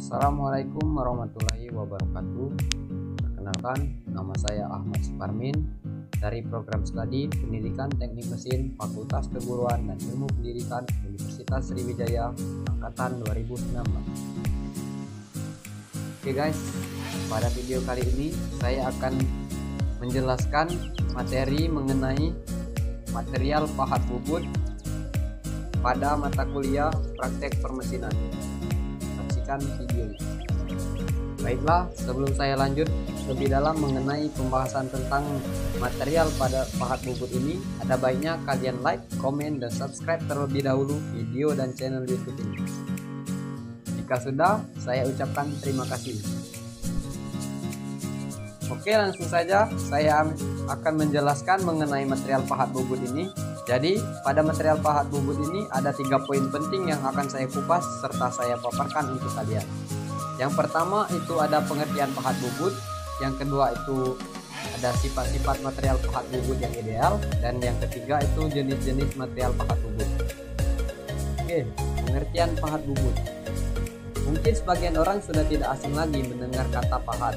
Assalamualaikum warahmatullahi wabarakatuh. Perkenalkan, nama saya Ahmad Suparmin dari program studi Pendidikan Teknik Mesin Fakultas Keguruan dan Ilmu Pendidikan Universitas Sriwijaya angkatan 2019. Oke guys, pada video kali ini saya akan menjelaskan materi mengenai material pahat bubut pada mata kuliah praktek permesinan. Video. Baiklah, sebelum saya lanjut lebih dalam mengenai pembahasan tentang material pada pahat bubut ini, ada baiknya kalian like, komen, dan subscribe terlebih dahulu video dan channel YouTube ini. Jika sudah, saya ucapkan terima kasih. Oke, langsung saja saya akan menjelaskan mengenai material pahat bubut ini. Jadi, pada material pahat bubut ini ada 3 poin penting yang akan saya kupas serta saya paparkan untuk kalian. Yang pertama itu ada pengertian pahat bubut, yang kedua itu ada sifat-sifat material pahat bubut yang ideal, dan yang ketiga itu jenis-jenis material pahat bubut. Oke, pengertian pahat bubut. Mungkin sebagian orang sudah tidak asing lagi mendengar kata pahat.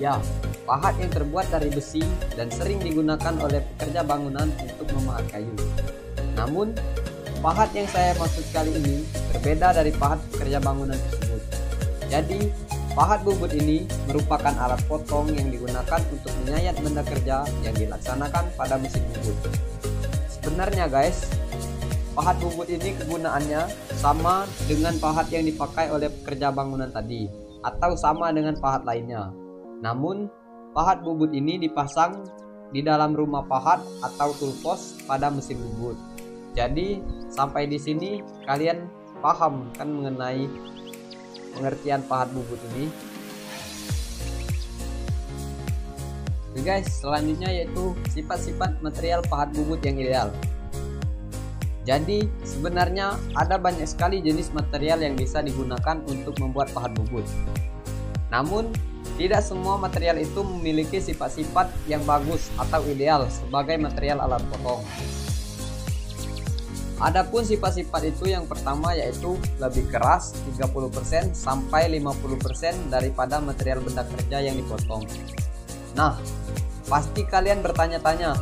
Ya, pahat yang terbuat dari besi dan sering digunakan oleh pekerja bangunan untuk memahat kayu. Namun, pahat yang saya maksud kali ini berbeda dari pahat pekerja bangunan tersebut. Jadi, pahat bubut ini merupakan alat potong yang digunakan untuk menyayat benda kerja yang dilaksanakan pada mesin bubut. Sebenarnya guys, pahat bubut ini kegunaannya sama dengan pahat yang dipakai oleh pekerja bangunan tadi, atau sama dengan pahat lainnya. Namun, pahat bubut ini dipasang di dalam rumah pahat atau toolpost pada mesin bubut. Jadi, sampai di sini kalian paham kan mengenai pengertian pahat bubut ini. Oke guys, selanjutnya yaitu sifat-sifat material pahat bubut yang ideal. Jadi, sebenarnya ada banyak sekali jenis material yang bisa digunakan untuk membuat pahat bubut. Namun, tidak semua material itu memiliki sifat-sifat yang bagus atau ideal sebagai material alat potong. Adapun sifat-sifat itu yang pertama yaitu lebih keras 30% sampai 50% daripada material benda kerja yang dipotong. Nah, pasti kalian bertanya-tanya,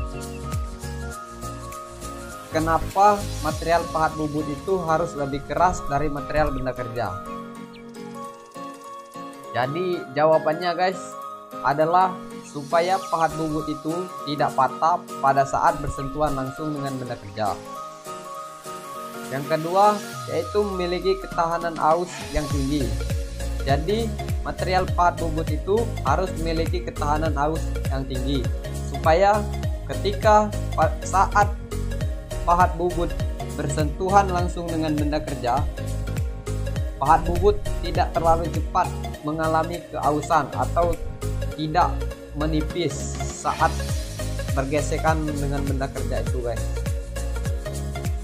kenapa material pahat bubut itu harus lebih keras dari material benda kerja? Jadi jawabannya guys adalah supaya pahat bubut itu tidak patah pada saat bersentuhan langsung dengan benda kerja. Yang kedua yaitu memiliki ketahanan aus yang tinggi. Jadi material pahat bubut itu harus memiliki ketahanan aus yang tinggi supaya ketika saat pahat bubut bersentuhan langsung dengan benda kerja, pahat bubut tidak terlalu cepat mengalami keausan atau tidak menipis saat bergesekan dengan benda kerja itu guys.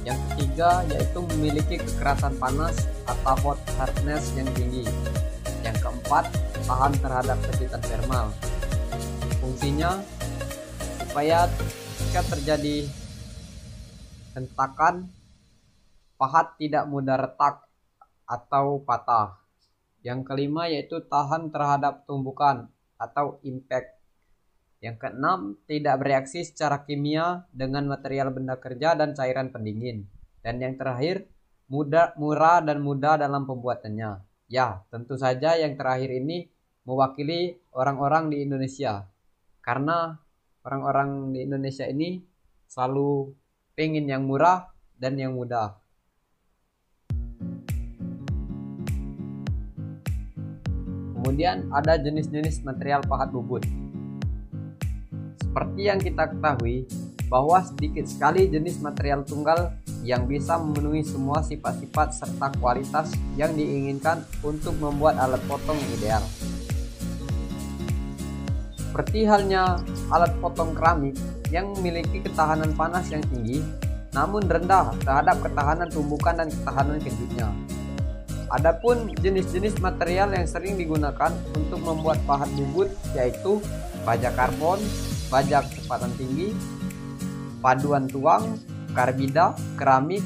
Yang ketiga yaitu memiliki kekerasan panas atau hot hardness yang tinggi. Yang keempat, tahan terhadap tekanan thermal. Fungsinya supaya jika terjadi hentakan, pahat tidak mudah retak atau patah. Yang kelima yaitu tahan terhadap tumbukan atau impact. Yang keenam, tidak bereaksi secara kimia dengan material benda kerja dan cairan pendingin. Dan yang terakhir, murah dan mudah dalam pembuatannya. Ya, tentu saja yang terakhir ini mewakili orang-orang di Indonesia. Karena orang-orang di Indonesia ini selalu pengen yang murah dan yang mudah. Kemudian ada jenis-jenis material pahat bubut. Seperti yang kita ketahui bahwa sedikit sekali jenis material tunggal yang bisa memenuhi semua sifat-sifat serta kualitas yang diinginkan untuk membuat alat potong yang ideal. Seperti halnya alat potong keramik yang memiliki ketahanan panas yang tinggi namun rendah terhadap ketahanan tumbukan dan ketahanan kejutnya. Adapun jenis-jenis material yang sering digunakan untuk membuat pahat bubut yaitu baja karbon, baja kecepatan tinggi, paduan tuang, karbida, keramik,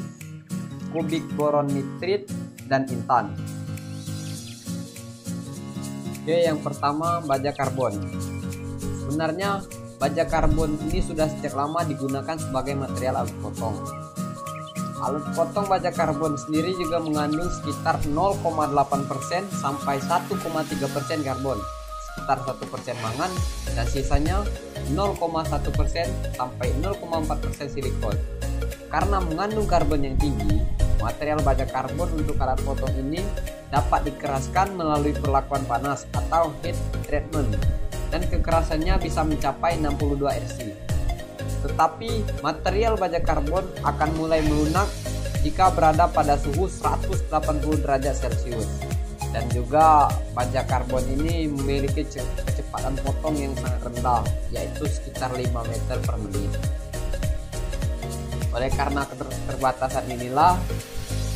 kubik boron nitrit, dan intan. Oke, yang pertama baja karbon. Sebenarnya baja karbon ini sudah sejak lama digunakan sebagai material alat potong. Alat potong baja karbon sendiri juga mengandung sekitar 0,8% sampai 1,3% karbon, sekitar 1% mangan, dan sisanya 0,1% sampai 0,4% silikon. Karena mengandung karbon yang tinggi, material baja karbon untuk alat potong ini dapat dikeraskan melalui perlakuan panas atau heat treatment, dan kekerasannya bisa mencapai 62 Rc. Tetapi material baja karbon akan mulai melunak jika berada pada suhu 180 derajat Celcius. Dan juga baja karbon ini memiliki kecepatan potong yang sangat rendah, yaitu sekitar 5 meter per menit. Oleh karena keterbatasan inilah,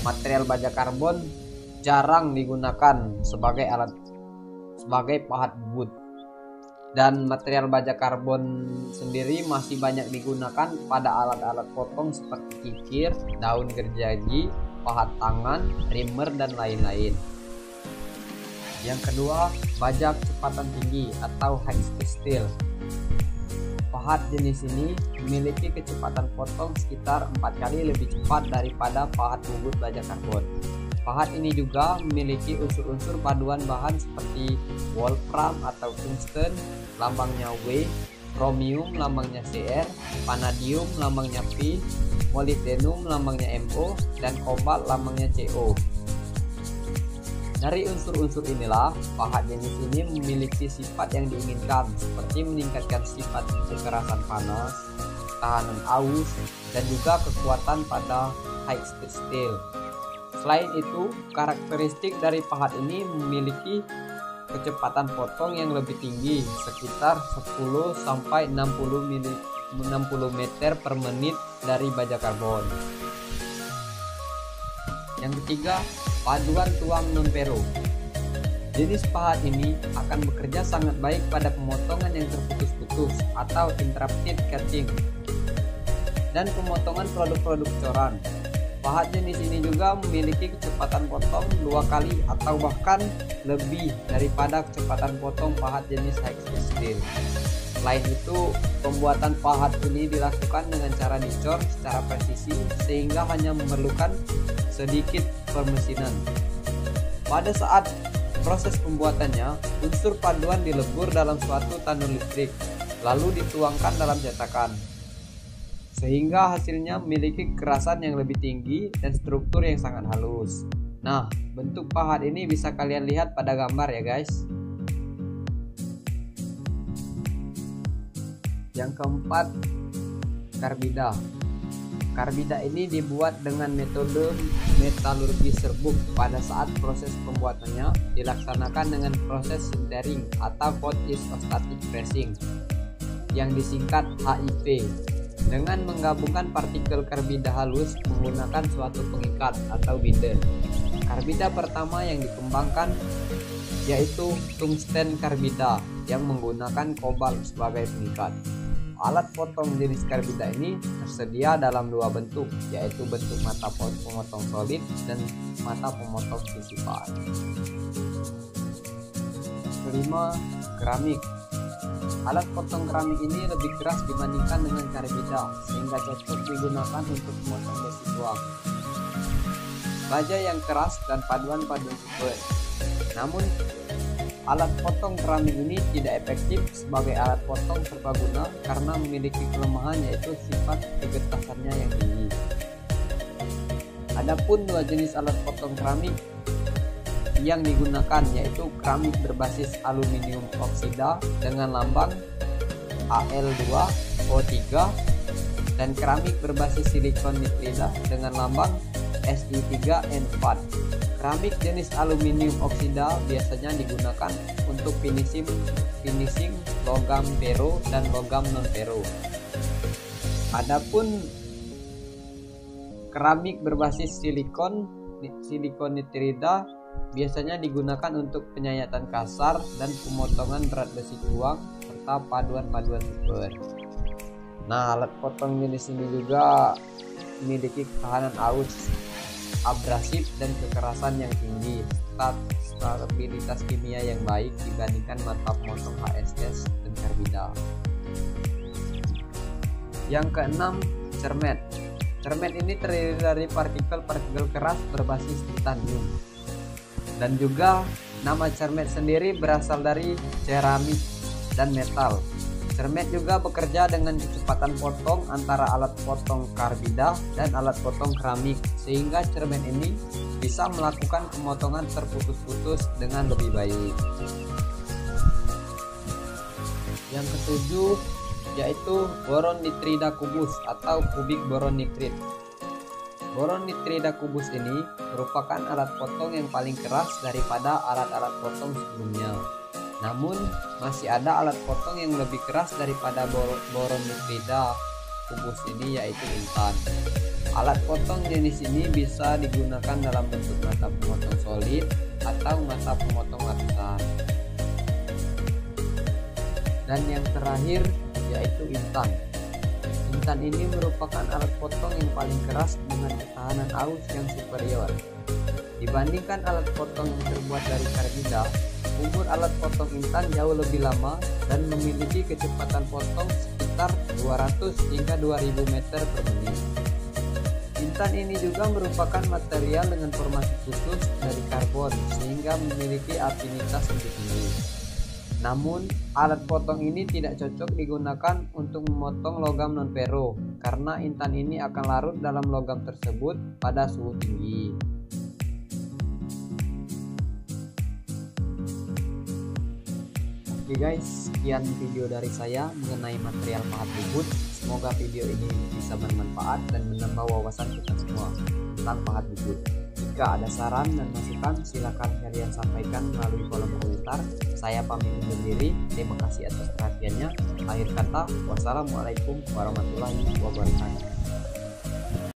material baja karbon jarang digunakan sebagai pahat bubut. Dan material baja karbon sendiri masih banyak digunakan pada alat-alat potong seperti kikir, daun gergaji, pahat tangan, trimmer, dan lain-lain. Yang kedua, baja kecepatan tinggi atau high speed steel. Pahat jenis ini memiliki kecepatan potong sekitar 4 kali lebih cepat daripada pahat bubut baja karbon. Pahat ini juga memiliki unsur-unsur paduan bahan seperti wolfram atau tungsten, lambangnya W, chromium, lambangnya Cr, vanadium, lambangnya P, molybdenum, lambangnya MO, dan kobalt, lambangnya CO. Dari unsur-unsur inilah, pahat jenis ini memiliki sifat yang diinginkan, seperti meningkatkan sifat kekerasan panas, ketahanan aus, dan juga kekuatan pada high speed steel. Selain itu, karakteristik dari pahat ini memiliki kecepatan potong yang lebih tinggi, sekitar 10 sampai 60 meter per menit dari baja karbon. Yang ketiga, paduan tuang non-ferro. Jenis pahat ini akan bekerja sangat baik pada pemotongan yang terputus-putus atau interrupted cutting dan pemotongan produk-produk coran. Pahat jenis ini juga memiliki kecepatan potong 2 kali atau bahkan lebih daripada kecepatan potong pahat jenis high speed steel. Selain itu, pembuatan pahat ini dilakukan dengan cara dicor secara presisi sehingga hanya memerlukan sedikit permesinan. Pada saat proses pembuatannya, unsur paduan dilebur dalam suatu tanur listrik, lalu dituangkan dalam cetakan, sehingga hasilnya memiliki kekerasan yang lebih tinggi dan struktur yang sangat halus. Nah, bentuk pahat ini bisa kalian lihat pada gambar ya guys. Yang keempat, karbida. Karbida ini dibuat dengan metode metalurgi serbuk. Pada saat proses pembuatannya dilaksanakan dengan proses sintering atau hot isostatic pressing yang disingkat HIP, dengan menggabungkan partikel karbida halus menggunakan suatu pengikat atau binder. Karbida pertama yang dikembangkan yaitu tungsten karbida yang menggunakan kobalt sebagai pengikat. Alat potong jenis karbida ini tersedia dalam 2 bentuk, yaitu bentuk mata pemotong solid dan mata pemotong sisipan. Kelima, keramik. Alat potong keramik ini lebih keras dibandingkan dengan karbida, sehingga cocok digunakan untuk memotong besi tuang, baja yang keras, dan paduan-paduan super. Namun, alat potong keramik ini tidak efektif sebagai alat potong serbaguna karena memiliki kelemahan, yaitu sifat kegetasannya yang tinggi. Adapun 2 jenis alat potong keramik yang digunakan yaitu keramik berbasis aluminium oksida dengan lambang Al2O3 dan keramik berbasis silikon nitrida dengan lambang Si3N4. Keramik jenis aluminium oksida biasanya digunakan untuk finishing logam ferro dan logam non ferro. Adapun keramik berbasis silikon nitrida biasanya digunakan untuk penyayatan kasar dan pemotongan berat besi tuang serta paduan-paduan super. Nah, alat potong jenis ini juga memiliki ketahanan aus abrasif dan kekerasan yang tinggi, stabilitas kimia yang baik dibandingkan mata pemotong HSS dan karbida. Yang keenam, cermet. Cermet ini terdiri dari partikel-partikel keras berbasis titanium. Dan juga nama cermet sendiri berasal dari ceramik dan metal. Cermet juga bekerja dengan kecepatan potong antara alat potong karbida dan alat potong keramik, sehingga cermet ini bisa melakukan pemotongan terputus-putus dengan lebih baik. Yang ketujuh yaitu boron nitrida kubus atau kubik boron nitrit. Boron nitrida kubus ini merupakan alat potong yang paling keras daripada alat-alat potong sebelumnya. Namun masih ada alat potong yang lebih keras daripada boron nitrida kubus ini, yaitu intan. Alat potong jenis ini bisa digunakan dalam bentuk mata pemotong solid atau mata pemotong lapisan. Dan yang terakhir yaitu intan. Intan ini merupakan alat potong yang paling keras dengan ketahanan aus yang superior. Dibandingkan alat potong yang terbuat dari karbida, umur alat potong intan jauh lebih lama dan memiliki kecepatan potong sekitar 200 hingga 2000 meter per menit. Intan ini juga merupakan material dengan formasi khusus dari karbon sehingga memiliki afinitas lebih tinggi. Namun, alat potong ini tidak cocok digunakan untuk memotong logam non-ferro karena intan ini akan larut dalam logam tersebut pada suhu tinggi. Oke guys, sekian video dari saya mengenai material pahat bubut. Semoga video ini bisa bermanfaat dan menambah wawasan kita semua tentang pahat bubut. Jika ada saran dan masukan, silakan kalian sampaikan melalui kolom komentar. Saya pamit undur diri. Terima kasih atas perhatiannya. Akhir kata, wassalamualaikum warahmatullahi wabarakatuh.